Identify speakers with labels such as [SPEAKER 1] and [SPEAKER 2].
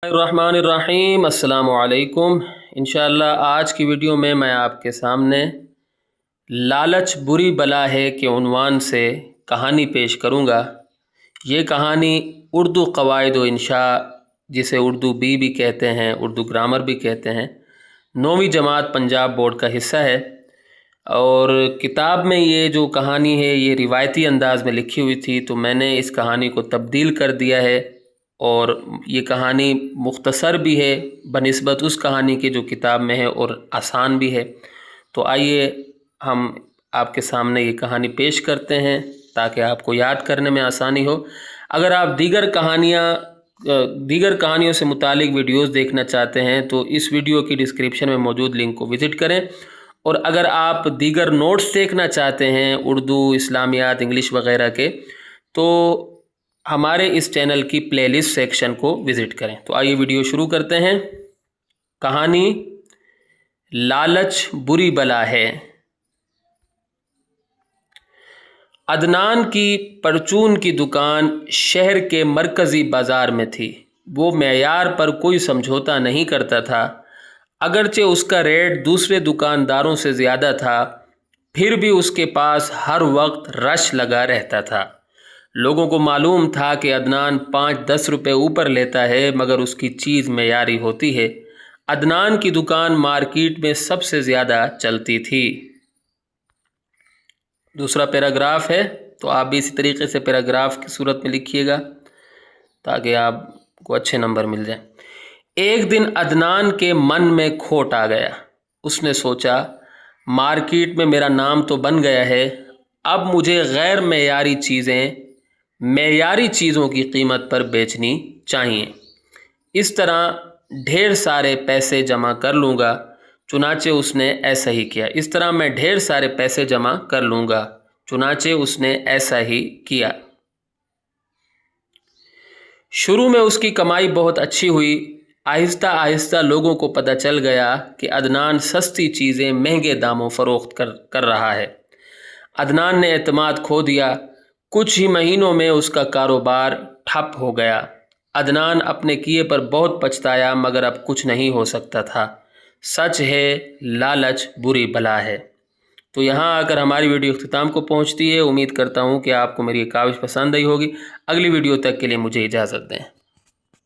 [SPEAKER 1] रहमानिर्रहीम। अस्सलामुअलैकुम। इंशाअल्लाह आज की वीडियो में मैं आपके सामने लालच बुरी बला है के उन्वान से कहानी पेश करूँगा। ये कहानी उर्दू क़वाइद व इंशा, जिसे उर्दू बी भी कहते हैं, उर्दू ग्रामर भी कहते हैं, 9वीं जमात पंजाब बोर्ड का हिस्सा है। और किताब में ये जो कहानी है ये रिवायती अंदाज़ में लिखी हुई थी, तो मैंने इस कहानी को तब्दील कर दिया है और ये कहानी मुख्तसर भी है बनिस्बत उस कहानी के जो किताब में है और आसान भी है। तो आइए हम आपके सामने ये कहानी पेश करते हैं ताकि आपको याद करने में आसानी हो। अगर आप दीगर कहानियों से मुतालिक वीडियोस देखना चाहते हैं तो इस वीडियो की डिस्क्रिप्शन में मौजूद लिंक को विज़िट करें। और अगर आप दीगर नोट्स देखना चाहते हैं उर्दू, इस्लामियात, इंग्लिश वगैरह के, तो हमारे इस चैनल की प्लेलिस्ट सेक्शन को विज़िट करें। तो आइए वीडियो शुरू करते हैं। कहानी लालच बुरी बला है। अदनान की परचून की दुकान शहर के मरकज़ी बाज़ार में थी। वो मेयार पर कोई समझौता नहीं करता था। अगरचे उसका रेट दूसरे दुकानदारों से ज़्यादा था, फिर भी उसके पास हर वक्त रश लगा रहता था। लोगों को मालूम था कि अदनान 5-10 रुपये ऊपर लेता है, मगर उसकी चीज़ मेयारी होती है। अदनान की दुकान मार्केट में सबसे ज़्यादा चलती थी। दूसरा पैराग्राफ है, तो आप भी इसी तरीके से पैराग्राफ की सूरत में लिखिएगा ताकि आपको अच्छे नंबर मिल जाए। एक दिन अदनान के मन में खोट आ गया। उसने सोचा, मार्केट में मेरा नाम तो बन गया है, अब मुझे गैर मेयारी चीज़ें मेयारी चीज़ों की कीमत पर बेचनी चाहिए। इस तरह ढेर सारे पैसे जमा कर लूँगा। चुनाचे उसने ऐसा ही किया। इस तरह मैं ढेर सारे पैसे जमा कर लूँगा। चुनाचे उसने ऐसा ही किया। शुरू में उसकी कमाई बहुत अच्छी हुई। आहिस्ता आहिस्ता लोगों को पता चल गया कि अदनान सस्ती चीज़ें महंगे दामों फ़रोख्त कर रहा है। अदनान ने एतमाद खो दिया। कुछ ही महीनों में उसका कारोबार ठप हो गया। अदनान अपने किए पर बहुत पछताया, मगर अब कुछ नहीं हो सकता था। सच है, लालच बुरी बला है। तो यहाँ आकर हमारी वीडियो अख्तिताम को पहुँचती है। उम्मीद करता हूँ कि आपको मेरी ये काविश पसंद आई होगी। अगली वीडियो तक के लिए मुझे इजाज़त दें।